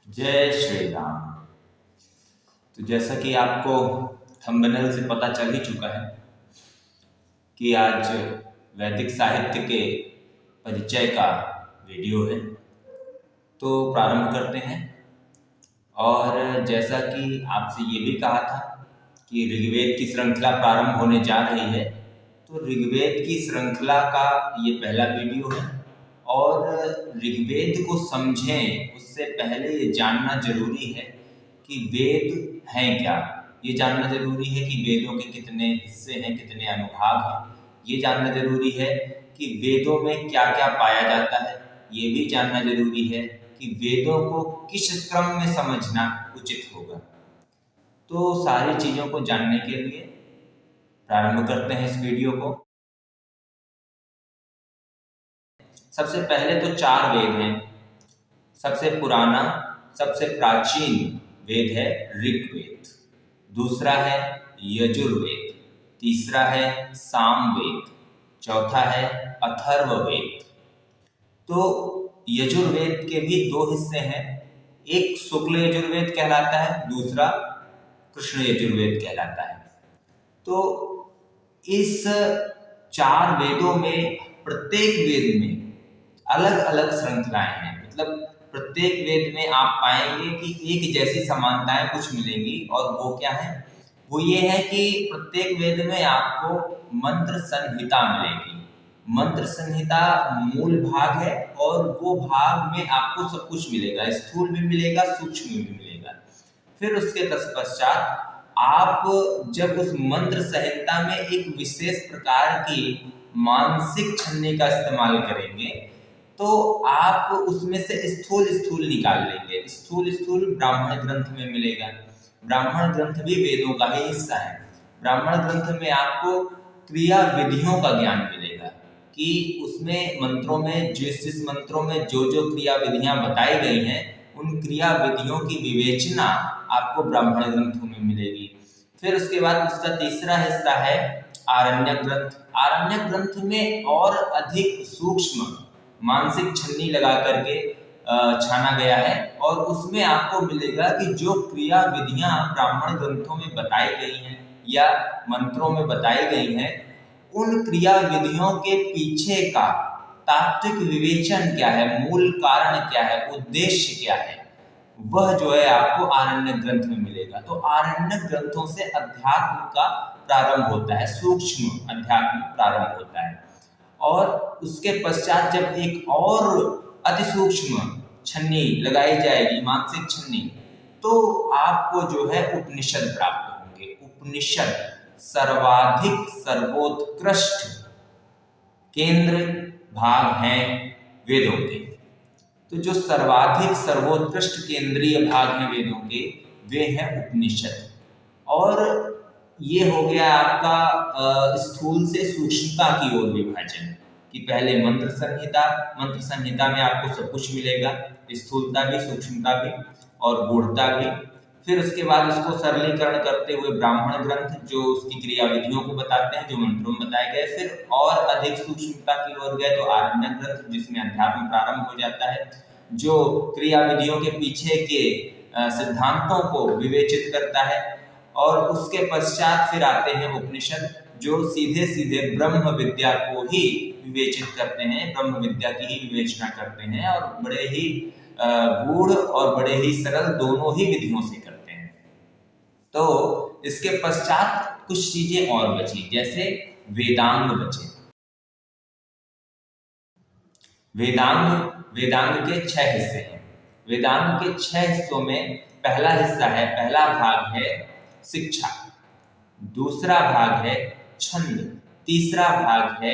जय श्री राम। तो जैसा कि आपको थंबनेल से पता चल ही चुका है कि आज वैदिक साहित्य के परिचय का वीडियो है, तो प्रारंभ करते हैं। और जैसा कि आपसे ये भी कहा था कि ऋग्वेद की श्रृंखला प्रारंभ होने जा रही है, तो ऋग्वेद की श्रृंखला का ये पहला वीडियो है। और ऋग्वेद को समझें उससे पहले ये जानना जरूरी है कि वेद हैं क्या। ये जानना जरूरी है कि वेदों के कितने हिस्से हैं, कितने अनुभाग हैं। ये जानना जरूरी है कि वेदों में क्या क्या पाया जाता है। ये भी जानना जरूरी है कि वेदों को किस क्रम में समझना उचित होगा। तो सारी चीजों को जानने के लिए प्रारंभ करते हैं इस वीडियो को। सबसे पहले तो 4 वेद हैं। सबसे पुराना, सबसे प्राचीन वेद है ऋग्वेद, दूसरा है यजुर्वेद, तीसरा है सामवेद, चौथा है अथर्ववेद। तो यजुर्वेद के भी 2 हिस्से हैं, एक शुक्ल यजुर्वेद कहलाता है, दूसरा कृष्ण यजुर्वेद कहलाता है। तो इस 4 वेदों में प्रत्येक वेद में अलग अलग श्रृंखलाएं हैं। मतलब प्रत्येक वेद में आप पाएंगे कि एक जैसी समानताएं कुछ मिलेंगी। और वो क्या है? वो ये है कि प्रत्येक वेद में आपको मंत्र संहिता मिलेगी। मंत्र संहिता मूल भाग है और वो भाग में आपको सब कुछ मिलेगा, स्थूल भी मिलेगा, सूक्ष्म भी मिलेगा। फिर उसके तत्पश्चात आप जब उस मंत्र संहिता में एक विशेष प्रकार की मानसिक छन्नी का इस्तेमाल करेंगे तो आप उसमें से स्थूल स्थूल निकाल लेंगे। स्थूल स्थूल ब्राह्मण ग्रंथ में मिलेगा। ब्राह्मण ग्रंथ भी वेदों का ही हिस्सा है। ब्राह्मण ग्रंथ में आपको क्रिया विधियों का ज्ञान मिलेगा कि उसमें मंत्रों में जिस मंत्रों में जो जो क्रिया विधियां बताई गई हैं, उन क्रिया विधियों की विवेचना आपको ब्राह्मण ग्रंथों में मिलेगी। फिर उसके बाद उसका तीसरा हिस्सा है आरण्यक ग्रंथ। आरण्यक ग्रंथ में और अधिक सूक्ष्म मानसिक छन्नी लगा करके छाना गया है और उसमें आपको मिलेगा कि जो क्रिया विधियां ब्राह्मण ग्रंथों में बताई गई हैं या मंत्रों में बताई गई हैं, उन क्रिया विधियों के पीछे का तात्विक विवेचन क्या है, मूल कारण क्या है, उद्देश्य क्या है, वह जो है आपको आरण्यक ग्रंथ में मिलेगा। तो आरण्यक ग्रंथों से अध्यात्म का प्रारंभ होता है, सूक्ष्म अध्यात्म प्रारंभ होता है। और उसके पश्चात जब एक और अति सूक्ष्म छन्नी लगाई जाएगी, मानसिक छन्नी, तो आपको जो है उपनिषद प्राप्त होंगे। उपनिषद सर्वाधिक सर्वोत्कृष्ट केंद्र भाग हैं वेदों के। तो जो सर्वाधिक सर्वोत्कृष्ट केंद्रीय भाग हैं वेदों के, वे हैं उपनिषद। और ये हो गया आपका स्थूल से सूक्ष्मता की ओर विभाजन कि पहले मंत्र संहिता में आपको सब कुछ मिलेगा, स्थूलता भी, सूक्ष्मता भी और गूढ़ता भी। फिर उसके बाद उसको सरलीकरण करते हुए ब्राह्मण ग्रंथ जो उसकी क्रिया विधियों को बताते हैं, जो मंत्रों में बताए गए। फिर और अधिक सूक्ष्मता की ओर गए तो आरण्यक ग्रंथ, जिसमें अध्यात्म प्रारंभ हो जाता है, जो क्रिया विधियों के पीछे के सिद्धांतों को विवेचित करता है। और उसके पश्चात फिर आते हैं उपनिषद, जो सीधे सीधे ब्रह्म विद्या को ही विवेचित करते हैं, ब्रह्म विद्या की ही विवेचना करते हैं और बड़े ही गूढ़ और बड़े ही सरल दोनों ही विधियों से करते हैं। तो इसके पश्चात कुछ चीजें और बची, जैसे वेदांग बचे। वेदांग के 6 हिस्से हैं। वेदांग के 6 हिस्सों में पहला भाग है शिक्षा, दूसरा भाग है छंद, तीसरा भाग है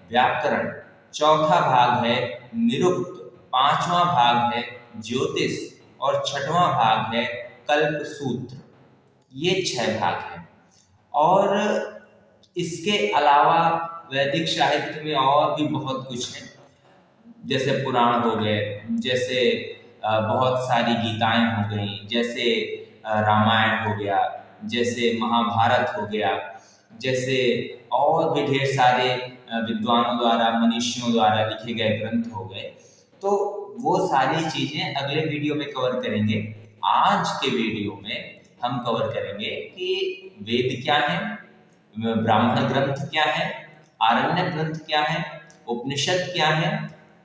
व्याकरण, चौथा भाग है निरुक्त, पांचवा भाग है ज्योतिष और छठवां भाग है कल्पसूत्र। ये 6 भाग हैं। और इसके अलावा वैदिक साहित्य में और भी बहुत कुछ है, जैसे पुराण हो गए, जैसे बहुत सारी गीताएं हो गई, जैसे रामायण हो गया, जैसे महाभारत हो गया, जैसे और भी ढेर सारे विद्वानों द्वारा, मनीषियों द्वारा लिखे गए ग्रंथ हो गए। तो वो सारी चीजें अगले वीडियो में कवर करेंगे। आज के वीडियो में हम कवर करेंगे कि वेद क्या है, ब्राह्मण ग्रंथ क्या है, आरण्यक ग्रंथ क्या है, उपनिषद क्या है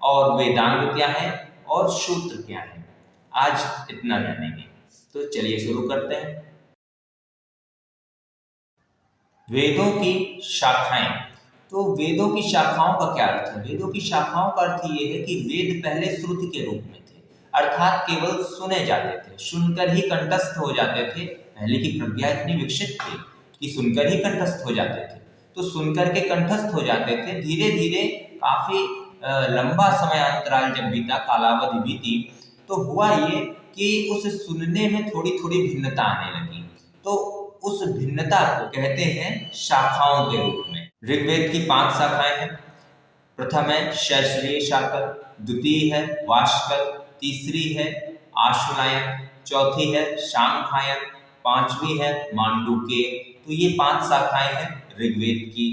और वेदांग क्या है और सूत्र क्या है। आज इतना जानेंगे, तो चलिए शुरू करते हैं। वेदों की शाखाएं। तो वेदों की शाखाओं का क्या अर्थ है? वेदों की शाखाओं का अर्थ ये है कि वेद पहले श्रुति के रूप में थे, अर्थात केवल सुने जाते थे, सुनकर ही कंठस्थ हो जाते थे। पहले की प्रज्ञा इतनी विकसित थी कि सुनकर ही कंठस्थ हो जाते थे। तो सुनकर के कंठस्थ हो जाते थे। धीरे धीरे काफी लंबा समय अंतराल जब बीता, कालावधि बीती, तो हुआ ये कि उस सुनने में थोड़ी थोड़ी भिन्नता आने लगी। तो उस भिन्नता को कहते हैं शाखाओं के रूप में। ऋग्वेद की 5 शाखाएं हैं। प्रथम है शैश्रीय शाकल, द्वितीय है वाष्कल, तीसरी है आश्वनायन, चौथी है शांखायन, पांचवी है मांडुक्य। तो ये 5 शाखाएं हैं ऋग्वेद की।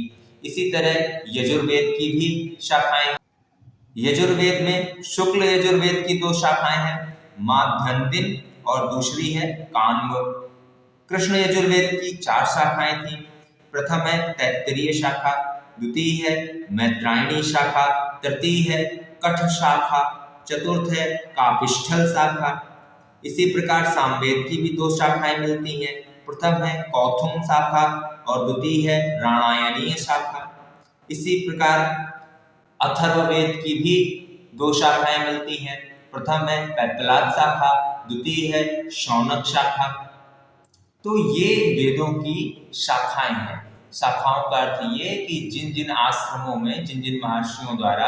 इसी तरह यजुर्वेद की भी शाखाएं। यजुर्वेद में शुक्ल यजुर्वेद की 2 शाखाएं हैं, माध्यन्दिन और दूसरी है कान्व। कृष्ण यजुर्वेद की 4 शाखाएं थी। प्रथम है तैत्तिरीय शाखा, द्वितीय है मैत्रायणी शाखा, तृतीय है कठ शाखा, चतुर्थ है कापिष्ठल शाखा। इसी प्रकार सामवेद की भी 2 शाखाएं मिलती हैं। प्रथम है कौथुम शाखा और द्वितीय है राणायनीय शाखा। इसी प्रकार अथर्ववेद की भी 2 शाखाएं मिलती हैं। प्रथम है पैपलाद शाखा, द्वितीय है शौनक शाखा। तो ये वेदों की शाखाएं हैं। शाखाओं का अर्थ ये कि जिन जिन आश्रमों में जिन जिन महर्षियों द्वारा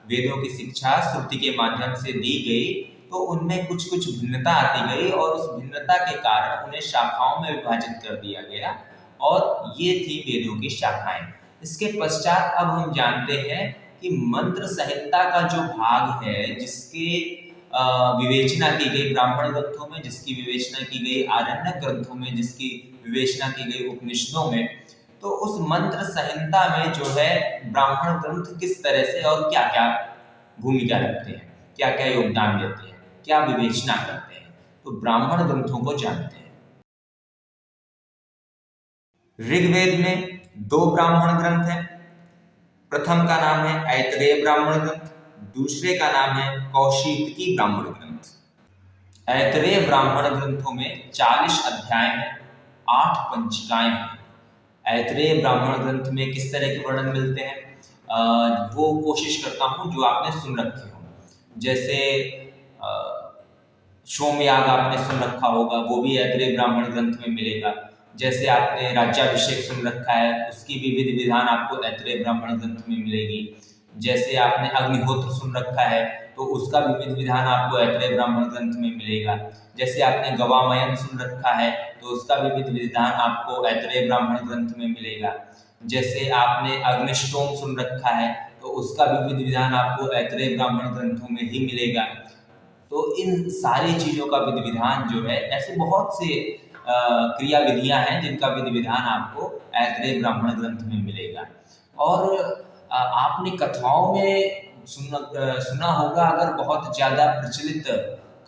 वेदों की शिक्षा श्रुति के माध्यम से दी गई, तो उनमें कुछ कुछ भिन्नता आती गई और उस भिन्नता के कारण उन्हें शाखाओं में विभाजित कर दिया गया, और ये थी वेदों की शाखाएं। इसके पश्चात अब हम जानते हैं कि मंत्र संहिता का जो भाग है, जिसके विवेचना की गई ब्राह्मण ग्रंथों में, जिसकी विवेचना की गई आरण्यक ग्रंथों में, जिसकी विवेचना की गई उपनिषदों में, तो उस मंत्र संहिता में जो है ब्राह्मण ग्रंथ किस तरह से और क्या क्या भूमिका रखते हैं, क्या क्या योगदान देते हैं, क्या विवेचना करते हैं, तो ब्राह्मण ग्रंथों को जानते हैं। ऋग्वेद में 2 ब्राह्मण ग्रंथ हैं। प्रथम का नाम है ऐतरेय ब्राह्मण ग्रंथ, दूसरे का नाम है कौशिकी ब्राह्मण ग्रंथ। ऐतरेय ब्राह्मण ग्रंथों में 40 अध्याय हैं, 8 पंचिकाएं हैं। ऐतरेय ब्राह्मण ग्रंथ में किस तरह के वर्णन मिलते हैं, वो कोशिश करता हूँ जो आपने सुन रखे हो। जैसे सोमयाग आपने सुन रखा होगा, वो भी ऐतरेय ब्राह्मण ग्रंथ में मिलेगा। जैसे आपने राज्याभिषेक सुन रखा है, उसकी भी विधि विधान आपको ऐतरेय ब्राह्मण ग्रंथ में मिलेगी। जैसे आपने अग्निहोत्र सुन रखा है, तो उसका भी विधि विधान आपको ऐतरेय ब्राह्मण ग्रंथ में मिलेगा। जैसे आपने गवामयन सुन रखा है, तो उसका भी विधि विधान आपको ऐतरेय ब्राह्मण ग्रंथ में मिलेगा। जैसे आपने अग्निष्टोम सुन रखा है, तो उसका भी विधि विधान आपको ऐतरेय ब्राह्मण ग्रंथों में ही मिलेगा। तो इन सारी चीजों का विधि विधान जो है, ऐसे बहुत से क्रिया विधियां हैं जिनका विधि विधान आपको ऐतरेय ब्राह्मण ग्रंथ में मिलेगा। और आपने कथाओं में सुना होगा, अगर बहुत ज्यादा प्रचलित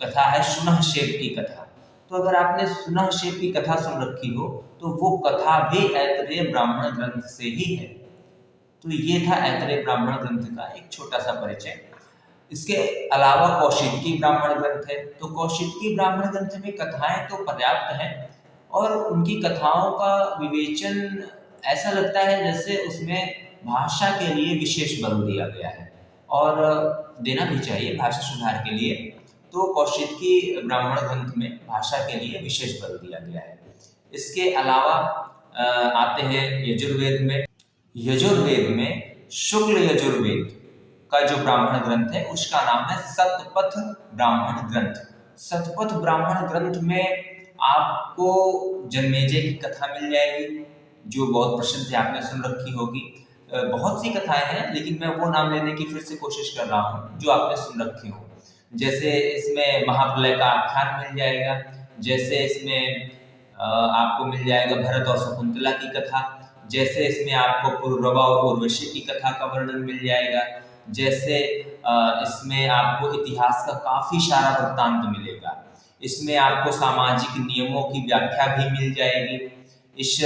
कथा है सुनहशेप की कथा, तो अगर आपने सुनहशेप की कथा सुन रखी हो, तो वो कथा भी ऐतरेय ब्राह्मण ग्रंथ से ही है। तो ये था ऐतरेय ब्राह्मण ग्रंथ का एक छोटा सा परिचय। इसके अलावा कौशिकी ब्राह्मण ग्रंथ है। तो कौशिकी ब्राह्मण ग्रंथ में कथाएं तो पर्याप्त हैं, और उनकी कथाओं का विवेचन ऐसा लगता है जैसे उसमें भाषा के लिए विशेष बल दिया गया है, और देना भी चाहिए भाषा सुधार के लिए। तो कौशिकी ब्राह्मण ग्रंथ में भाषा के लिए विशेष बल दिया गया है। इसके अलावा आते हैं यजुर्वेद में। यजुर्वेद में शुक्ल यजुर्वेद का जो ब्राह्मण ग्रंथ है, उसका नाम है शतपथ ब्राह्मण ग्रंथ। शतपथ ब्राह्मण ग्रंथ में आपको जन्मेजय की कथा मिल जाएगी, जो बहुत प्रसिद्ध है, आपने सुन रखी होगी। बहुत सी कथाएं हैं, लेकिन मैं वो नाम लेने की फिर से कोशिश कर रहा हूँ जो आपने सुन रखी हो। जैसे इसमें महाप्रलय का आख्यान मिल जाएगा, जैसे इसमें आपको मिल जाएगा भरत और शकुंतला की कथा, जैसे इसमें आपको पुरुरवा और उर्वशी की कथा का वर्णन मिल जाएगा, जैसे इसमें आपको इतिहास का काफ़ी सारा वृत्तांत मिलेगा। इसमें आपको सामाजिक नियमों की व्याख्या भी मिल जाएगी। इस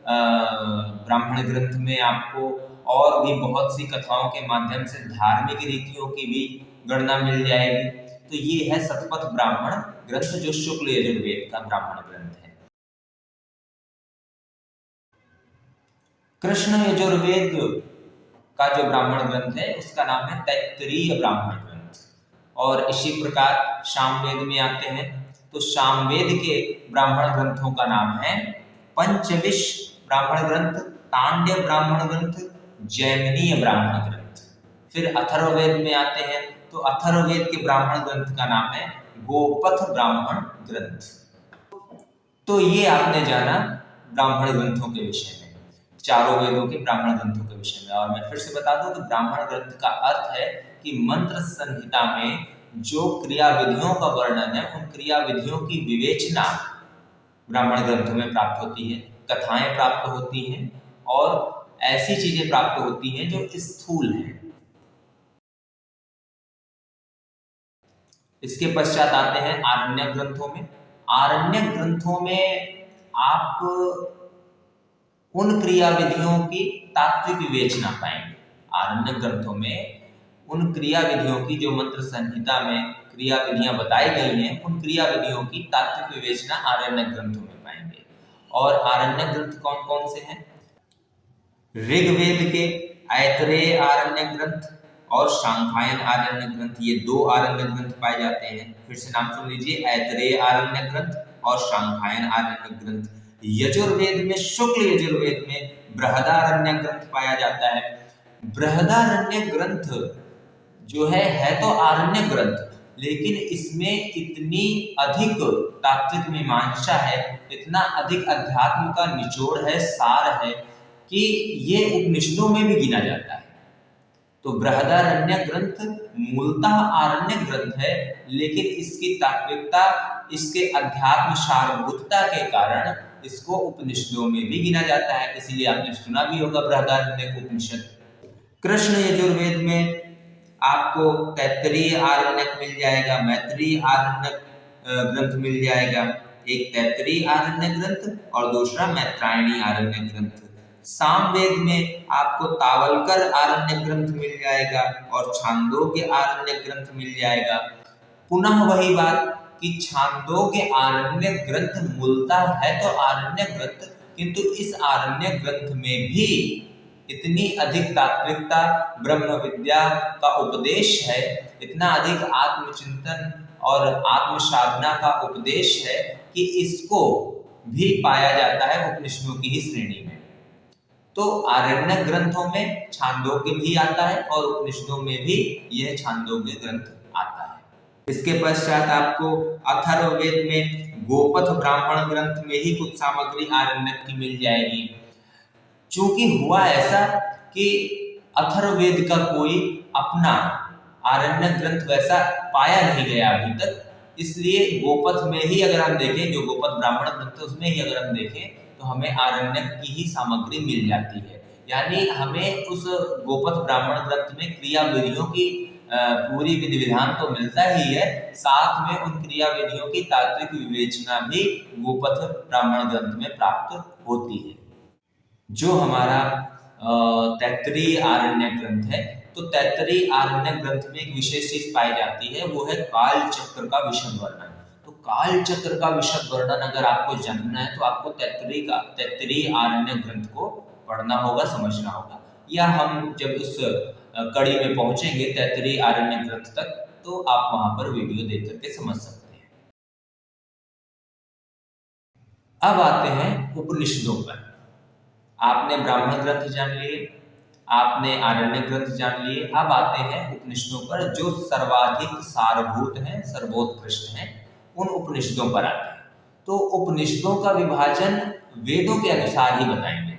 ब्राह्मण ग्रंथ में आपको और भी बहुत सी कथाओं के माध्यम से धार्मिक रीतियों की भी गणना मिल जाएगी। तो ये है शतपथ ब्राह्मण ग्रंथ, जो शुक्ल यजुर्वेद का ब्राह्मण ग्रंथ है। कृष्ण यजुर्वेद का जो ब्राह्मण ग्रंथ है उसका नाम है तैत्तिरीय ब्राह्मण ग्रंथ। और इसी प्रकार सामवेद में आते हैं तो सामवेद के ब्राह्मण ग्रंथों का नाम है पंचविश ब्राह्मण ग्रंथ, तांड्य ब्राह्मण ग्रंथ, जैमिनीय ब्राह्मण ग्रंथ। फिर अथर्ववेद में आते हैं तो अथर्ववेद के ब्राह्मण ग्रंथ का नाम है गोपथ ब्राह्मण ग्रंथ। तो ये आपने जाना ब्राह्मण ग्रंथों के विषय में, चारों वेदों के ब्राह्मण ग्रंथों के विषय में। और मैं फिर से बता दूं कि ब्राह्मण ग्रंथ का अर्थ है कि मंत्र संहिता में जो क्रिया विधियों का वर्णन है, उन क्रिया विधियों की विवेचना ब्राह्मण ग्रंथों में प्राप्त होती है, कथाएं प्राप्त होती हैं और ऐसी चीजें प्राप्त होती हैं जो स्थूल हैं। इसके पश्चात आते हैं आरण्यक ग्रंथों में। आरण्यक ग्रंथों में आप उन क्रिया विधियों की तात्विक विवेचना पाएंगे। आरण्यक ग्रंथों में उन क्रिया विधियों की जो मंत्र संहिता में क्रिया विधियां बताई गई हैं, उन क्रिया विधियों की तात्विक विवेचना आरण्यक ग्रंथों में पाएंगे। और आरण्यक ग्रंथ कौन कौन से हैं? ऋग्वेद के ऐतरेय आरण्यक ग्रंथ और शांखायन आरण्यक ग्रंथ, ये दो आरण्यक ग्रंथ पाए जाते हैं। फिर से नाम सुन लीजिए, ऐतरेय आरण्यक ग्रंथ और शांखायन आरण्यक ग्रंथ। यजुर्वेद में, शुक्ल यजुर्वेद में बृहदारण्यक ग्रंथ पाया जाता है। बृहदारण्यक ग्रंथ जो है तो आरण्यक ग्रंथ, लेकिन इसमें इतनी अधिक तात्विक मीमांसा है, इतना अधिक अध्यात्म का निचोड़ है, सार है कि ये उपनिषदों में भी गिना जाता है। तो बृहदारण्यक ग्रंथ मूलतः आरण्यक ग्रंथ है, लेकिन इसकी तात्विकता, इसके अध्यात्म सारभूतता के कारण इसको उपनिषदों में भी गिना जाता है। इसीलिए आपने सुना भी होगा बृहदारण्यक उपनिषद। कृष्ण यजुर्वेद में आपको तैत्तिरीय आरण्यक मिल जाएगा, मैत्रेयी आरण्यक ग्रंथ मिल जाएगा। एक तैत्तिरीय आरण्यक ग्रंथ और दूसरा मैत्रायणी आरण्यक ग्रंथ। सामवेद में आपको तावलकर आरण्यक ग्रंथ मिल जाएगा और छांदोग्य आरण्यक ग्रंथ मिल जाएगा। पुनः वही बात कि छांदोग्य आरण्यक ग्रंथ मूलतः है तो आरण्यक ग्रंथ, किंतु इस आरण्यक ग्रंथ में भी इतनी अधिक तात्विकता, ब्रह्म विद्या का उपदेश है, इतना अधिक आत्मचिंतन और आत्म साधना का उपदेश है कि इसको भी पाया जाता है उपनिषदों की ही श्रेणी में। तो आरण्यक ग्रंथों में छांदोग्य भी आता है और उपनिषदों में भी यह छांदोग्य ग्रंथ आता है। इसके पश्चात आपको अथर्ववेद में गोपथ ब्राह्मण ग्रंथ में ही कुछ सामग्री आरण्यक की मिल जाएगी। चूंकि हुआ ऐसा कि अथर्ववेद का कोई अपना आरण्यक ग्रंथ वैसा पाया नहीं गया अभी तक, इसलिए गोपथ में ही अगर हम देखें, जो गोपथ ब्राह्मण ग्रंथ है उसमें ही अगर हम देखें तो हमें आरण्यक की ही सामग्री मिल जाती है। यानी हमें उस गोपथ ब्राह्मण ग्रंथ में क्रिया विधियों की पूरी विधि विधान तो मिलता ही है, साथ में उन क्रिया विधियों की तात्विक विवेचना भी गोपथ ब्राह्मण ग्रंथ में प्राप्त होती है। जो हमारा तैत्तिरीय आरण्यक ग्रंथ है, तो तैत्तिरीय आरण्यक ग्रंथ में एक विशेष चीज पाई जाती है, वो है काल चक्र का विशद वर्णन। तो काल चक्र का विशद वर्णन अगर आपको जानना है तो आपको तैत्तिरीय आरण्यक ग्रंथ को पढ़ना होगा, समझना होगा, या हम जब उस कड़ी में पहुंचेंगे तैत्तिरीय आरण्यक ग्रंथ तक तो आप वहां पर वीडियो देख करके समझ सकते हैं। अब आते हैं उपनिषदों पर। आपने ब्राह्मण ग्रंथ जान लिए, आपने आरण्यक ग्रंथ जान लिए, अब आते हैं उपनिषदों पर, जो सर्वाधिक सारभूत हैं, सर्वोत्कृष्ट हैं, उन उपनिषदों पर आते हैं। तो उपनिषदों का विभाजन वेदों के अनुसार ही बताएंगे,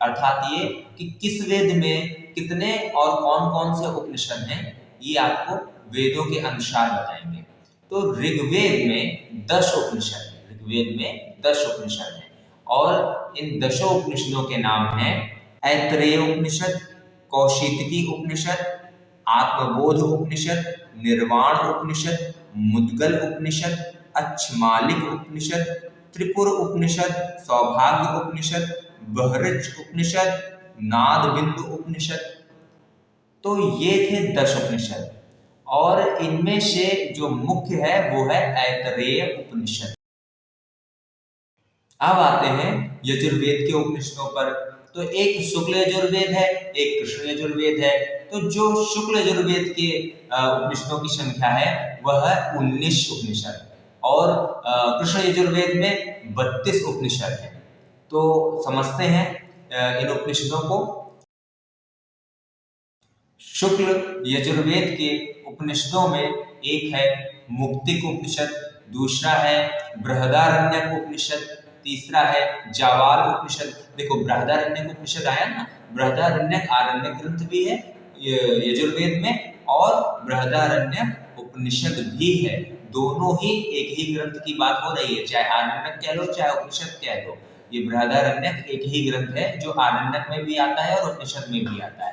अर्थात ये कि किस वेद में कितने और कौन कौन से उपनिषद हैं, ये आपको वेदों के अनुसार बताएंगे। तो ऋग्वेद में 10 उपनिषद हैं, ऋग्वेद में 10 उपनिषद हैं और इन 10 उपनिषदों के नाम हैं ऐतरेय उपनिषद, कौशितकी उपनिषद, आत्मबोध उपनिषद, निर्वाण उपनिषद, मुद्गल उपनिषद, अच्छमालिक उपनिषद, त्रिपुर उपनिषद, सौभाग्य उपनिषद, बहरच उपनिषद, नाद बिंदु उपनिषद। तो ये थे 10 उपनिषद और इनमें से जो मुख्य है वो है ऐतरेय उपनिषद। अब आते हैं यजुर्वेद के उपनिषदों पर। तो एक शुक्ल यजुर्वेद है, एक कृष्ण यजुर्वेद है। तो जो शुक्ल यजुर्वेद के उपनिषदों की संख्या है वह है 19 उपनिषद और कृष्ण यजुर्वेद में 32 उपनिषद है। तो समझते हैं इन उपनिषदों को। शुक्ल यजुर्वेद के उपनिषदों में एक है मुक्तिक उपनिषद, दूसरा है बृहदारण्यक उपनिषद, तीसरा है जावाल उपनिषद। देखो बृहदारण्यक उपनिषद आया ना, बृहदारण्यक आरण्यक ग्रंथ भी है यजुर्वेद में और बृहदारण्यक उपनिषद भी है। दोनों ही एक ही ग्रंथ की बात हो रही है, चाहे आरण्यक कह लो चाहे उपनिषद कह लो। ये बृहदारण्यक एक ही ग्रंथ है जो आरण्यक में भी आता है और उपनिषद में भी आता है।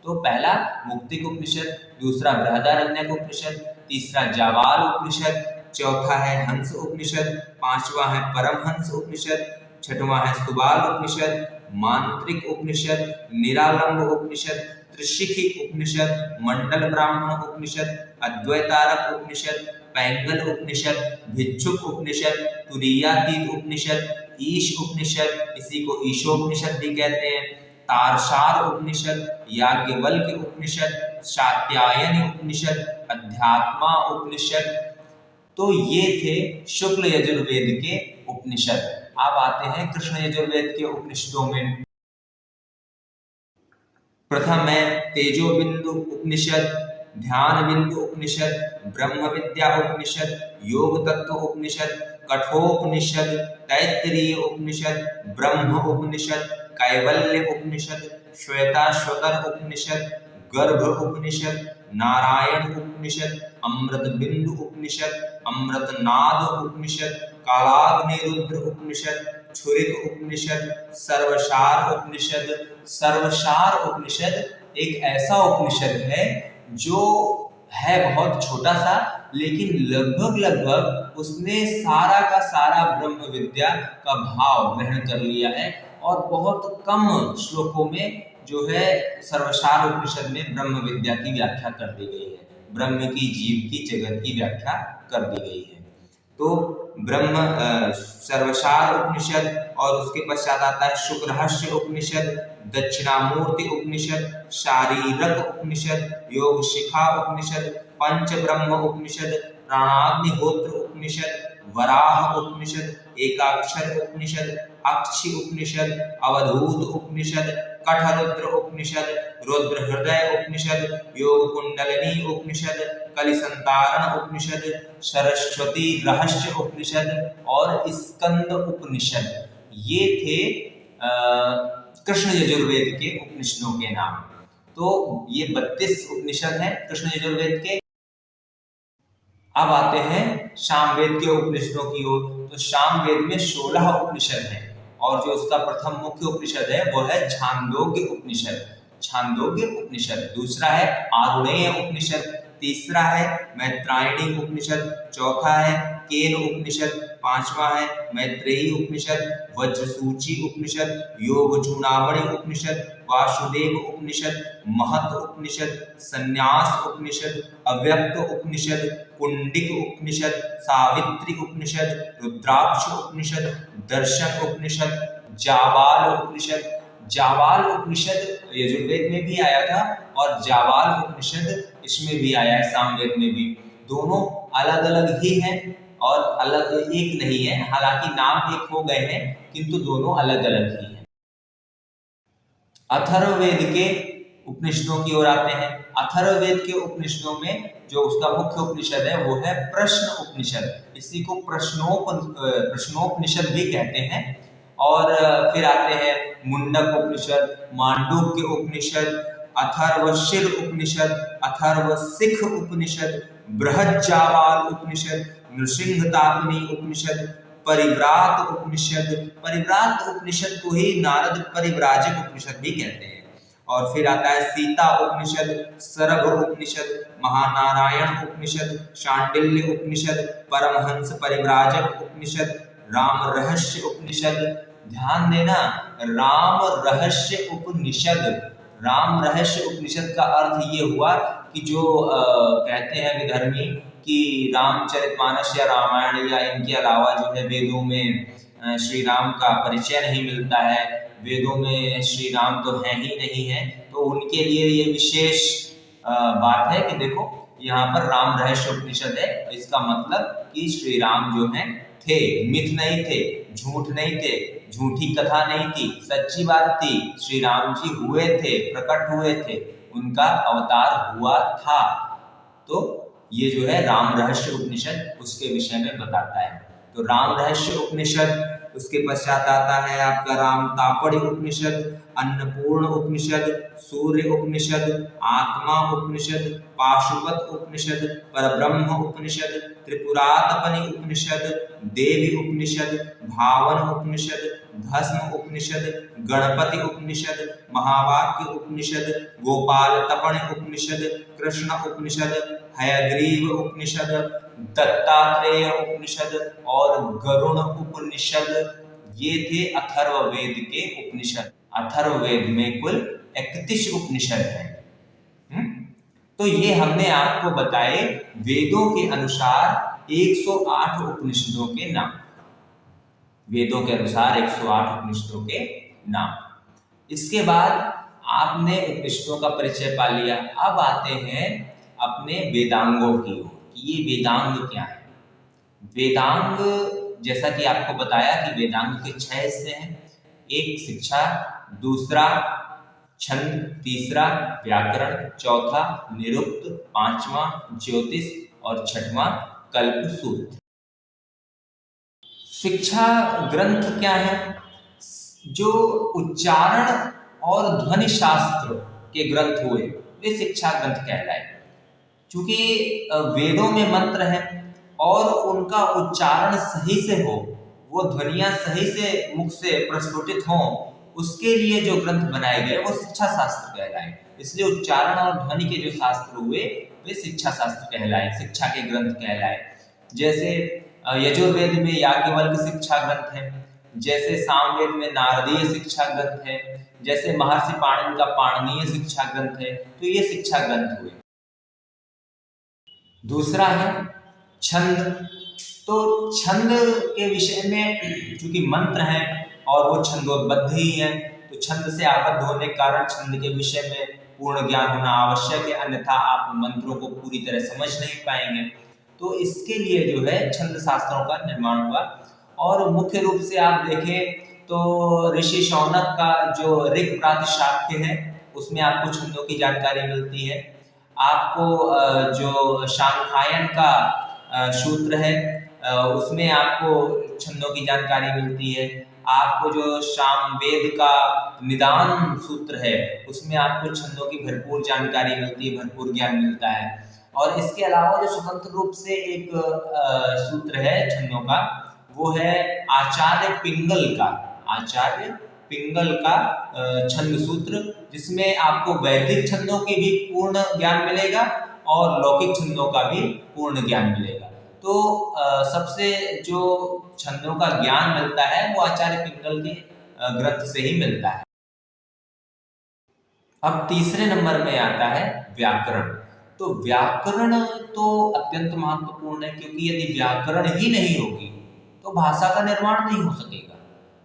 तो पहला मुक्तिक उपनिषद, दूसरा बृहदारण्यक उपनिषद, तीसरा जावाल उपनिषद, चौथा है हंस उपनिषद, पांचवा है परमहंस उपनिषद, छठवां है सुबाल उपनिषद, मांत्रिक उपनिषद, निरालंब उपनिषद, त्रिशिखी उपनिषद, मंडल ब्राह्मण उपनिषद, अद्वैतारक उपनिषद, पैंगल उपनिषद, भिक्षुक उपनिषद, तुरीयातीत उपनिषद, ईश उपनिषद, इसी को ईशोपनिषद भी कहते हैं, तारसार उपनिषद, याज्ञवल्क्य उपनिषद, शात्यायन उपनिषद, अध्यात्मा उपनिषद। तो ये थे शुक्ल यजुर्वेद के उपनिषद। अब आते हैं कृष्ण यजुर्वेद के उपनिषदों में। प्रथम है तेजो बिंदु उपनिषद, ध्यान बिंदु उपनिषद, ब्रह्म विद्या उपनिषद, योग तत्व उपनिषद, कठोपनिषद, तैत्तिरीय उपनिषद, ब्रह्म उपनिषद, कैवल्य उपनिषद, श्वेताश्वतर उपनिषद, गर्भ उपनिषद, नारायण उपनिषद, अमृत बिंदु उपनिषद, अमृतनाद उपनिषद, कालाग्निरुद्र उपनिषद, छुरिक उपनिषद, सर्वसार उपनिषद। सर्वसार उपनिषद एक ऐसा उपनिषद है जो है बहुत छोटा सा, लेकिन लगभग उसने सारा का सारा ब्रह्म विद्या का भाव ग्रहण कर लिया है और बहुत कम श्लोकों में जो है सर्वसार उपनिषद में ब्रह्म विद्या की व्याख्या कर दी गई है, ब्रह्म की, जीव की, जगत की व्याख्या कर दी गई है। तो ब्रह्म सर्वसार उपनिषद और उसके पश्चात आता है शुक्रहस्य उपनिषद, दक्षिणामूर्ति उपनिषद, शारीरक उपनिषद, योग शिखा उपनिषद, पंच ब्रह्म उपनिषद, प्राणाग्निहोत्र उपनिषद, वराह उपनिषद, एकाक्षर उपनिषद, अक्षि उपनिषद, अवधूत उपनिषद, कठरुद्र उपनिषद, रुद्र हृदय उपनिषद, योग कुंडलिनी उपनिषद, कलिसंतारण उपनिषद, सरस्वती रहस्य उपनिषद और स्कंद उपनिषद। ये थे कृष्ण यजुर्वेद के उपनिषदों के नाम। तो ये 32 उपनिषद हैं कृष्ण यजुर्वेद के। अब आते हैं सामवेद के उपनिषदों की ओर। तो सामवेद में 16 उपनिषद हैं और जो उसका प्रथम मुख्य उपनिषद है वो है छांदोग्य उपनिषद। छांदोग्य उपनिषद, दूसरा है आरुणेय उपनिषद, तीसरा है मैत्रायणी उपनिषद, चौथा है केन उपनिषद, पांचवा है मैत्रेयी उपनिषद, वज्रसूची उपनिषद, योग चूड़ामणि उपनिषद, वासुदेव उपनिषद, महत उपनिषद, संन्यास उपनिषद, अव्यक्त उपनिषद, कुंडिक उपनिषद, सावित्री उपनिषद, रुद्राक्ष उपनिषद, दर्शन उपनिषद, जाबाल उपनिषद। जाबाल उपनिषद यजुर्वेद में भी आया था और जाबाल उपनिषद इसमें भी आया है, सामवेद में भी। दोनों अलग अलग ही हैं और अलग एक नहीं है, हालांकि नाम एक हो गए हैं किंतु दोनों अलग अलग ही हैं। अथर्ववेद के उपनिषदों की ओर आते हैं। अथर्ववेद के उपनिषदों में जो उसका मुख्य उपनिषद है वो है प्रश्न उपनिषद। इसी को प्रश्नोपनिषद भी कहते हैं। और फिर आते हैं मुंडक उपनिषद, मांडूक्य उपनिषद, अथर्वशीर उपनिषद, अथर्वसिख उपनिषद, बृहज्जाबाल उपनिषद, नृसिंहतापिनी उपनिषद, परिव्रात उपनिषद। परिव्रात उपनिषद को ही नारद परिव्राजक उपनिषद भी कहते हैं। और फिर आता है सीता उपनिषद, सरभ उपनिषद, महानारायण उपनिषद, शांडिल्य उपनिषद, परमहंस परिव्राजक उपनिषद, राम रहस्य उपनिषद। ध्यान देना, राम रहस्य उपनिषद। राम रहस्य उपनिषद का अर्थ ये हुआ कि जो कहते हैं विधर्मी कि रामचरितमानस या रामायण या इनके अलावा जो है वेदों में श्री राम का परिचय नहीं मिलता है, वेदों में श्री राम तो है ही नहीं है, तो उनके लिए ये विशेष बात है कि देखो यहाँ पर राम रहस्य उपनिषद है। इसका मतलब कि श्री राम जो है थे, मिथ नहीं थे, झूठ नहीं थे, झूठी कथा नहीं थी, सच्ची बात थी। श्री राम जी हुए थे, प्रकट हुए थे, उनका अवतार हुआ था। तो ये जो है राम रहस्य उपनिषद उसके विषय में बताता है। तो राम रहस्य उपनिषद, उसके पश्चात आता है आपका राम तापड़ उपनिषद, अन्नपूर्ण उपनिषद, सूर्य उपनिषद, आत्मा उपनिषद, पाशुपत उपनिषद, परब्रह्म उपनिषद, त्रिपुरातपनि उपनिषद, देवी उपनिषद, भावन उपनिषद, भस्म उपनिषद, गणपति उपनिषद, महावाक्य उपनिषद, गोपाल तपण उपनिषद, कृष्ण उपनिषद, हयग्रीव उपनिषद, दत्तात्रेय उपनिषद और गरुण उपनिषद। ये थे अथर्ववेद के उपनिषद। अथर्ववेद में कुल 31 उपनिषद हैं। तो ये हमने आपको बताए वेदों के अनुसार 108 उपनिषदों के नाम। वेदों के अनुसार 108 उपनिषदों के नाम। इसके बाद आपने उपनिषदों का परिचय पा लिया। अब आते हैं अपने वेदांगों की ओर कि ये वेदांग क्या है। वेदांग, जैसा कि आपको बताया कि वेदांग के 6 हिस्से हैं। एक शिक्षा, दूसरा छंद, तीसरा व्याकरण, चौथा निरुक्त, पांचवा ज्योतिष और छठवां कल्पसूत्र। शिक्षा ग्रंथ क्या है? जो उच्चारण और ध्वनि शास्त्र के ग्रंथ हुए वे शिक्षा ग्रंथ कहलाए। चूंकि वेदों में मंत्र हैं और उनका उच्चारण सही से हो, वो ध्वनियां सही से मुख से प्रस्फुटित हों, उसके लिए जो ग्रंथ बनाए गए वो शिक्षा शास्त्र कहलाए। इसलिए उच्चारण और ध्वनि के जो शास्त्र हुए वे शिक्षा शास्त्र कहलाए, शिक्षा के ग्रंथ कहलाए। जैसे यजुर्वेद में याज्ञवल्क्य शिक्षा ग्रंथ है, जैसे सामवेद में नारदीय शिक्षा ग्रंथ है, जैसे महर्षि पाणिनि का पाणिनीय शिक्षा ग्रंथ है। तो ये शिक्षा ग्रंथ हुए। दूसरा है छंद। तो छंद के विषय में चूंकि मंत्र हैं और वो छंदोबद्ध ही हैं, तो छंद से आबद्ध होने के कारण छंद के विषय में पूर्ण ज्ञान होना आवश्यक है, अन्यथा आप मंत्रों को पूरी तरह समझ नहीं पाएंगे। तो इसके लिए जो है छंद शास्त्रों का निर्माण हुआ। और मुख्य रूप से आप देखें तो ऋषि शौनक का जो ऋग प्रातिशाख्य है उसमें आपको छंदों की जानकारी मिलती है। आपको जो शांखायन का सूत्र है उसमें आपको छंदों की जानकारी मिलती है। आपको जो सामवेद का निदान सूत्र है उसमें आपको छंदों की भरपूर जानकारी मिलती है, भरपूर ज्ञान मिलता है। और इसके अलावा जो स्वतंत्र रूप से एक सूत्र है छंदों का, वो है आचार्य पिंगल का, आचार्य पिंगल का छंद सूत्र, जिसमें आपको वैदिक छंदों के भी पूर्ण ज्ञान मिलेगा और लौकिक छंदों का भी पूर्ण ज्ञान मिलेगा। तो सबसे जो छंदों का ज्ञान मिलता है वो आचार्य पिंगल के ग्रंथ से ही मिलता है। अब तीसरे नंबर में आता है व्याकरण। तो व्याकरण तो अत्यंत महत्वपूर्ण है, क्योंकि यदि व्याकरण ही नहीं होगी तो भाषा का निर्माण नहीं हो सकेगा।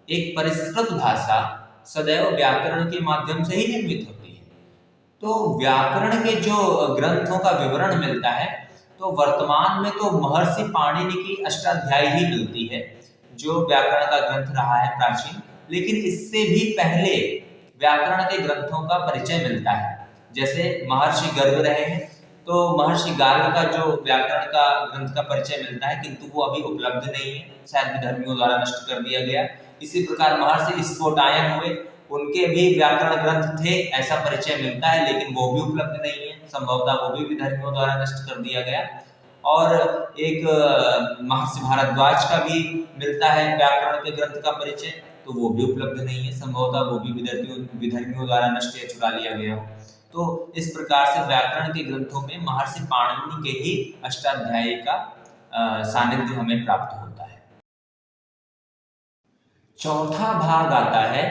एक परिष्कृत भाषा सदैव व्याकरण के माध्यम से ही निर्मित होती है। तो व्याकरण के जो ग्रंथों का विवरण मिलता है, तो वर्तमान में तो महर्षि पाणिनि की अष्टाध्यायी ही मिलती है, जो व्याकरण का ग्रंथ रहा है प्राचीन। लेकिन इससे भी पहले व्याकरण के ग्रंथों का परिचय मिलता है। जैसे महर्षि गर्ग रहे हैं, तो महर्षि गार्ग का जो व्याकरण का ग्रंथ का परिचय मिलता है, किंतु वो अभी उपलब्ध नहीं है, शायद विधर्मियों द्वारा नष्ट कर दिया गया। इसी प्रकार महर्षि स्फोटायन हुए, उनके भी व्याकरण ग्रंथ थे, ऐसा परिचय मिलता है, लेकिन वो भी उपलब्ध नहीं है, संभवतः वो भी विधर्मियों द्वारा नष्ट कर दिया गया। और एक महर्षि भारद्वाज का भी मिलता है व्याकरण के ग्रंथ का परिचय, तो वो भी उपलब्ध नहीं है, संभवतः वो भी विधर्मियों द्वारा नष्ट या चुरा लिया गया हो। तो इस प्रकार से व्याकरण के ग्रंथों में महर्षि पाणिनि के ही अष्टाध्यायी का सानिध्य हमें प्राप्त होता है। चौथा भाग आता है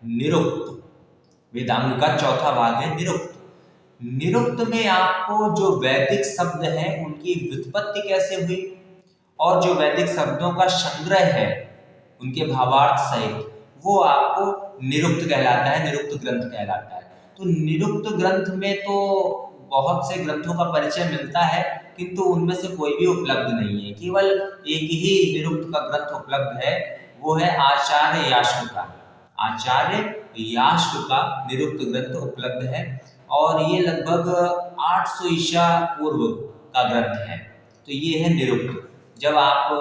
निरुक्त। वेदांग का चौथा भाग है निरुक्त। निरुक्त में आपको जो वैदिक शब्द हैं उनकी व्युत्पत्ति कैसे हुई और जो वैदिक शब्दों का संग्रह है उनके भावार्थ सहित, वो आपको निरुक्त कहलाता है, निरुक्त ग्रंथ कहलाता है। तो निरुक्त ग्रंथ में तो बहुत से ग्रंथों का परिचय मिलता है, किंतु उनमें से कोई भी उपलब्ध नहीं है। केवल एक ही निरुक्त का ग्रंथ उपलब्ध है, वो है आचार्य यास्क का। आचार्य यास्क का निरुक्त ग्रंथ उपलब्ध है और ये लगभग 800 ईसा पूर्व का ग्रंथ है। तो ये है निरुक्त। जब आप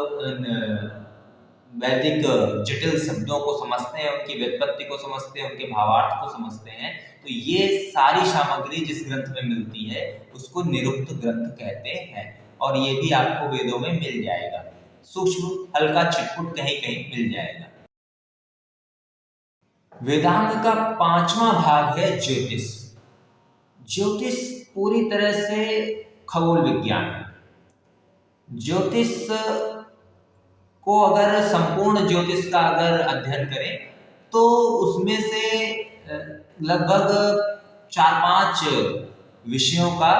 वैदिक जटिल शब्दों को समझते हैं, उनकी व्युत्पत्ति को समझते हैं, उनके भावार्थ को समझते हैं, तो ये सारी सामग्री जिस ग्रंथ में मिलती है उसको निरुक्त ग्रंथ कहते हैं। और ये भी आपको वेदों में मिल जाएगा, सूक्ष्म हल्का छिटपुट कहीं कहीं मिल जाएगा। वेदांग का पांचवा भाग है ज्योतिष। ज्योतिष पूरी तरह से खगोल विज्ञान है। ज्योतिष को अगर संपूर्ण ज्योतिष का अगर अध्ययन करें तो उसमें से लगभग 4-5 विषयों का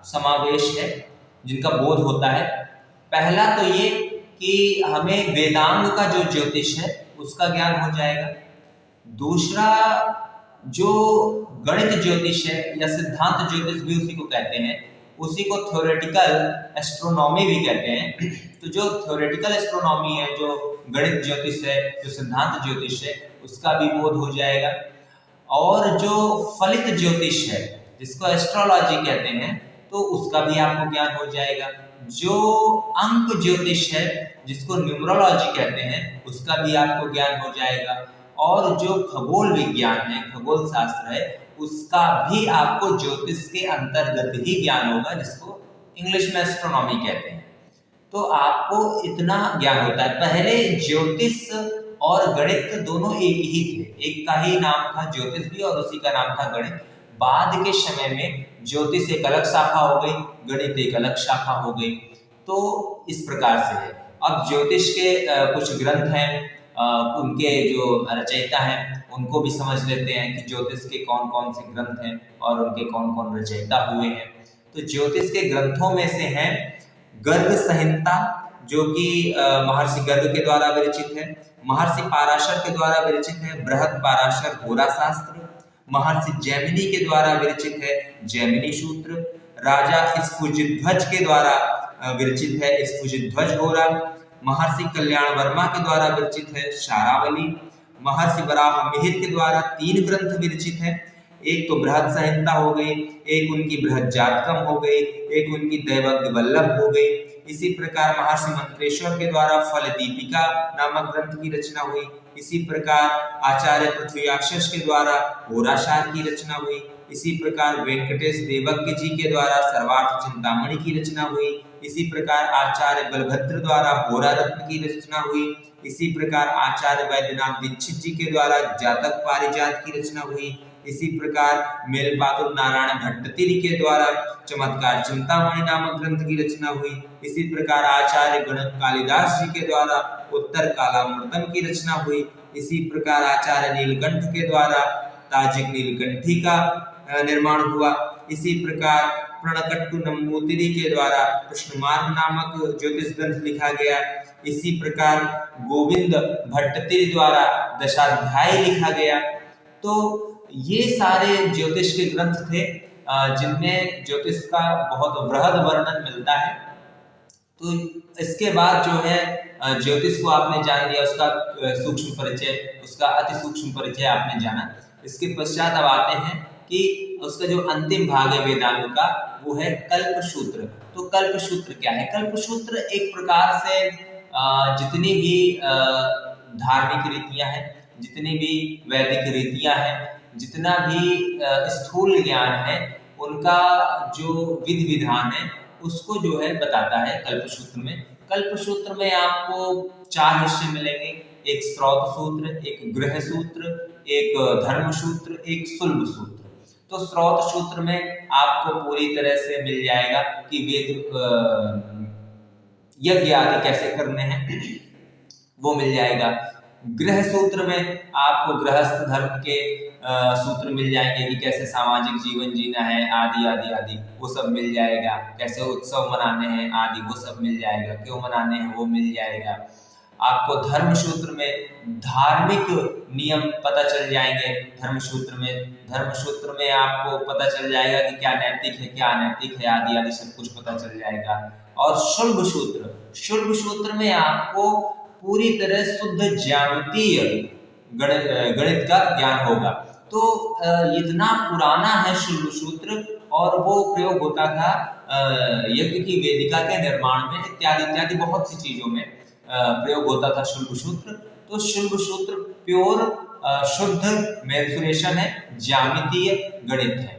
समावेश है जिनका बोध होता है। पहला तो ये कि हमें वेदांग का जो ज्योतिष है उसका ज्ञान हो जाएगा। दूसरा, जो गणित ज्योतिष है या सिद्धांत ज्योतिष भी उसी को कहते हैं, उसी को थ्योरेटिकल एस्ट्रोनॉमी भी कहते हैं। तो जो थ्योरेटिकल एस्ट्रोनॉमी है, जो गणित ज्योतिष है, जो सिद्धांत ज्योतिष है, उसका भी बोध हो जाएगा। और जो फलित ज्योतिष है जिसको एस्ट्रोलॉजी कहते हैं, तो उसका भी आपको ज्ञान हो जाएगा। जो अंक ज्योतिष है जिसको न्यूमरोलॉजी कहते हैं, उसका भी आपको ज्ञान हो जाएगा। और जो खगोल विज्ञान है, खगोल शास्त्र है, उसका भी आपको ज्योतिष के अंतर्गत ही ज्ञान होगा, जिसको इंग्लिश में एस्ट्रोनॉमी कहते हैं। तो आपको इतना ज्ञान होता है। पहले ज्योतिष और गणित दोनों एक ही थे, एक का ही नाम था ज्योतिष भी और उसी का नाम था गणित। बाद के समय में ज्योतिष एक अलग शाखा हो गई, गणित एक अलग शाखा हो गई। तो इस प्रकार से है। अब ज्योतिष के कुछ ग्रंथ हैं, उनके जो रचयिता हैं उनको भी समझ लेते हैं कि ज्योतिष के कौन कौन से ग्रंथ हैं और उनके कौन कौन रचयिता हुए हैं। तो ज्योतिष के ग्रंथों में से हैं गर्ग संहिता, जो कि महर्षि गर्ग के द्वारा विरचित है। महर्षि पाराशर के द्वारा विरचित है बृहद पाराशर होरा शास्त्र। महर्षि जैमिनी के द्वारा विरचित है जैमिनी सूत्र। राजा स्फुजिध्वज के द्वारा विरचित है स्फुजिध्वज होरा। महर्षि कल्याण वर्मा के द्वारा विरचित है शारावली। महर्षि वराह मिहिर के द्वारा 3 ग्रंथ विरचित है। एक तो बृहद संहिता हो गई, एक उनकी बृहद जातकम हो गई, एक उनकी दैवज्ञ वल्लभ हो गई। इसी प्रकार महर्षि मंत्रेश्वर के द्वारा फल दीपिका नामक ग्रंथ की रचना हुई। इसी प्रकार आचार्य पृथ्व्याशस के द्वारा होराशार की रचना हुई। इसी प्रकार वेंकटेश देवज्ञ जी के द्वारा सर्वार्थ चिंतामणि की रचना हुई। इसी प्रकार आचार्य बलभद्र द्वारा होरा रत्न की रचना हुई। इसी प्रकार आचार्य वैद्यनाथ दीक्षित जी के द्वारा जातक पारिजात की रचना हुई। इसी प्रकार मेलपातुर नारायण भट्टतिरि के द्वारा चमत्कार चिंतामणि नामक ग्रंथ की रचना हुई। इसी प्रकार आचार्य गणक कालिदास जी के द्वारा उत्तर कालामृतम की रचना हुई। इसी प्रकार आचार्य नीलकंठ के द्वारा ताजिक नीलकंठी का निर्माण हुआ। इसी प्रकार प्रणकट्टु नंबूतिरी के द्वारा कृष्णमार्ग नामक ज्योतिष ग्रंथ लिखा गया। इसी प्रकार गोविंद भट्टतिरि द्वारा दशाध्याय लिखा गया। तो ये सारे ज्योतिष के ग्रंथ थे जिनमें ज्योतिष का बहुत बृहद वर्णन मिलता है। तो इसके बाद जो है ज्योतिष को आपने जान लिया, उसका सूक्ष्म परिचय, उसका अति सूक्ष्म परिचय आपने जाना। इसके पश्चात अब आते हैं कि उसका जो अंतिम भाग है वेदांग का, वो है कल्पसूत्र। तो कल्पसूत्र क्या है? कल्पसूत्र एक प्रकार से जितनी भी धार्मिक रीतियां हैं, जितनी भी वैदिक रीतियां हैं, जितना भी स्थूल ज्ञान है, उनका जो विधि विधान है उसको जो है बताता है कल्पसूत्र में। कल्प सूत्र में आपको 4 हिस्से मिलेंगे, एक स्रोत सूत्र, एक गृह सूत्र, एक धर्म सूत्र, एक सुलभ सूत्र। तो स्रोत सूत्र में आपको पूरी तरह से मिल जाएगा कि वेद यज्ञ आदि कैसे करने हैं, वो मिल जाएगा। गृह सूत्र में आपको गृहस्थ धर्म के सूत्र मिल जाएंगे कि कैसे सामाजिक जीवन जीना है, आदि आदि आदि, वो सब मिल जाएगा। कैसे उत्सव मनाने हैं आदि, वो सब मिल जाएगा। क्यों मनाने हैं वो मिल जाएगा। आपको धर्म सूत्र में धार्मिक नियम पता चल जाएंगे। धर्म सूत्र में आपको पता चल जाएगा कि क्या नैतिक है, क्या अनैतिक है, आदि आदि सब कुछ पता चल जाएगा। और शुल्ब सूत्र में आपको पूरी तरह शुद्ध ज्यामितीय गणित का ज्ञान होगा। तो इतना पुराना है शुल्ब सूत्र, और वो प्रयोग होता था यज्ञ की वेदिका के निर्माण में, इत्यादि इत्यादि बहुत सी चीजों में प्रयोग होता था शुल्ब सूत्र। तो शुल्ब सूत्र प्योर शुद्ध मेंसुरेशन है, ज्यामितीय गणित है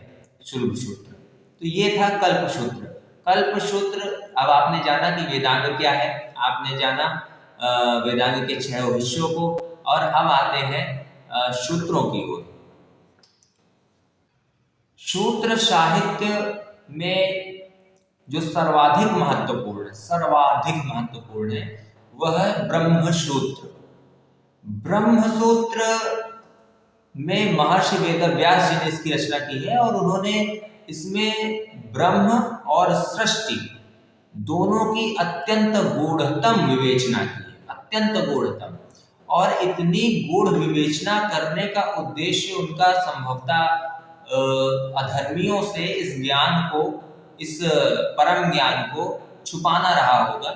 शुल्ब सूत्र। तो ये था कल्प सूत्र। कल्प सूत्र, अब आपने जाना कि वेदांग क्या है, आपने जाना वेदांग के 6 हिस्सों को, और अब आते हैं सूत्रों की ओर। सूत्र साहित्य में जो सर्वाधिक महत्वपूर्ण है वह है ब्रह्मसूत्र। ब्रह्मसूत्र में महर्षि वेदव्यास जी ने इसकी रचना की है, और उन्होंने इसमें ब्रह्म और सृष्टि दोनों की अत्यंत गूढ़तम विवेचना की है, अत्यंत गूढ़तम। और इतनी गूढ़ विवेचना करने का उद्देश्य उनका संभवतः अधर्मियों से इस ज्ञान को, इस परम ज्ञान को छुपाना रहा होगा।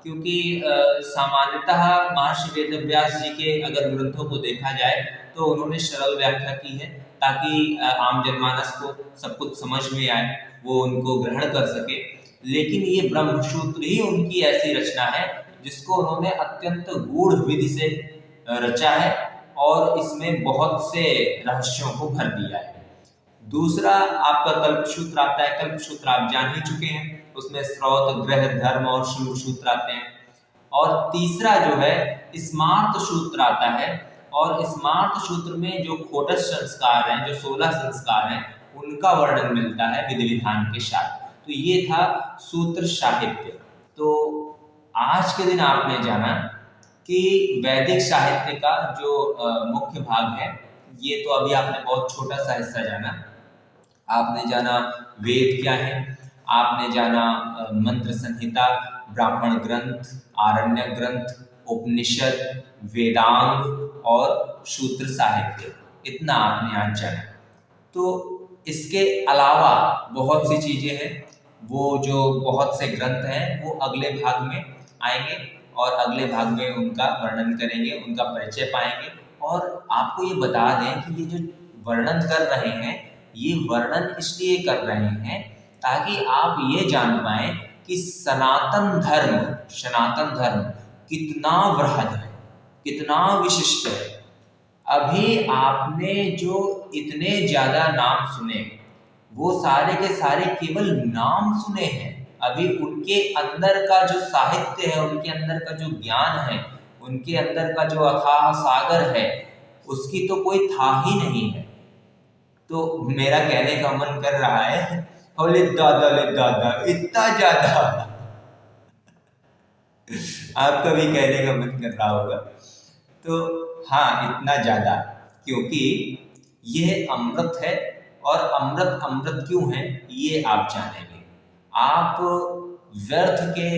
क्योंकि सामान्यतः महर्षि वेदव्यास जी के अगर ग्रंथों को देखा जाए तो उन्होंने सरल व्याख्या की है, ताकि आम जनमानस को सब कुछ समझ में आए, वो उनको ग्रहण कर सके। लेकिन ये ब्रह्मसूत्र ही उनकी ऐसी रचना है जिसको उन्होंने अत्यंत गूढ़ विधि से रचा है, और इसमें बहुत से रहस्यों को भर दिया है। दूसरा आपका कल्पसूत्र आता है। कल्पसूत्र आप जान ही चुके हैं, उसमें स्रोत, गृह, धर्म और शुल्ब सूत्र आते हैं। और तीसरा जो है स्मार्त सूत्र आता है, और स्मार्त सूत्र में जो खोटस संस्कार हैं, जो 16 संस्कार हैं, उनका वर्णन मिलता है विधि विधान के साथ। तो ये था सूत्र साहित्य। तो आज के दिन आपने जाना कि वैदिक साहित्य का जो मुख्य भाग है, ये तो अभी आपने बहुत छोटा सा हिस्सा जाना। आपने जाना वेद क्या है, आपने जाना मंत्र संहिता, ब्राह्मण ग्रंथ, आरण्य ग्रंथ, उपनिषद, वेदांग और सूत्र साहित्य, इतना आपने आज जाना। तो इसके अलावा बहुत सी चीजें हैं, वो जो बहुत से ग्रंथ हैं वो अगले भाग में आएंगे, और अगले भाग में उनका वर्णन करेंगे, उनका परिचय पाएंगे। और आपको ये बता दें कि ये जो वर्णन कर रहे हैं, ये वर्णन इसलिए कर रहे हैं ताकि आप ये जान पाएं कि सनातन धर्म कितना वृहद है, कितना विशिष्ट है। अभी आपने जो इतने ज्यादा नाम सुने, वो सारे के सारे केवल नाम सुने हैं। अभी उनके अंदर का जो साहित्य है, उनके अंदर का जो ज्ञान है, उनके अंदर का जो अथाह सागर है, उसकी तो कोई था ही नहीं है। तो मेरा कहने का मन कर रहा है, ले दादा इतना ज्यादा आपका भी कहने का मन कर रहा होगा। तो हाँ, इतना ज्यादा, क्योंकि यह अमृत है, और अमृत क्यों है ये आप जानेंगे। आप व्यर्थ के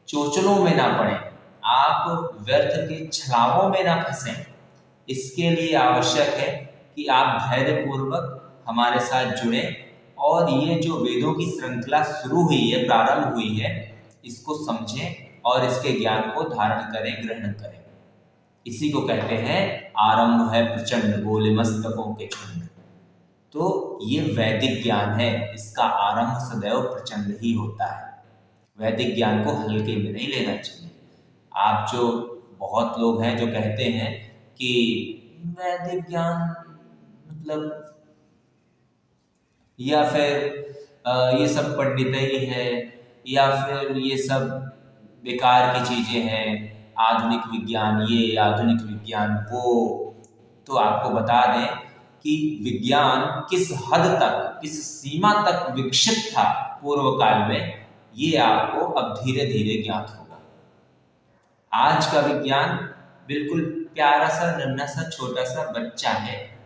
चोचलों में ना पड़े, आप व्यर्थ के छलावों में ना फंसें। इसके लिए आवश्यक है कि आप धैर्यपूर्वक हमारे साथ जुड़े, और ये जो वेदों की श्रृंखला शुरू हुई है, प्रारंभ हुई है, इसको समझें और इसके ज्ञान को धारण करें, ग्रहण करें। इसी को कहते हैं आरंभ है प्रचंड, बोले मस्तकों के झुंड। तो ये वैदिक ज्ञान है, इसका आरंभ सदैव प्रचंड ही होता है। वैदिक ज्ञान को हल्के में नहीं लेना चाहिए। आप जो बहुत लोग हैं जो कहते हैं कि वैदिक ज्ञान मतलब, या फिर ये सब पंडित ही है, या फिर ये सब बेकार की चीज़ें हैं, आधुनिक विज्ञान ये, आधुनिक विज्ञान वो। तो आपको बता दें कि विज्ञान किस हद तक, किस सीमा तक विकसित था पूर्व काल में, ये आपको अब धीरे धीरे ज्ञात होगा। आज का विज्ञान बिल्कुल प्यारा सा, नन्हा सा, छोटा सा बच्चा है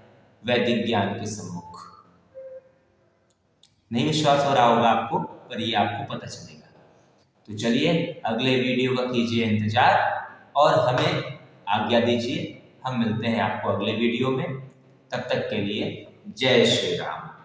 वैदिक ज्ञान के सम्मुख। नहीं विश्वास हो रहा होगा आपको, पर ये आपको पता चलेगा। तो चलिए अगले वीडियो का कीजिए इंतजार और हमें आज्ञा दीजिए। हम मिलते हैं आपको अगले वीडियो में। तब तक के लिए जय श्री राम।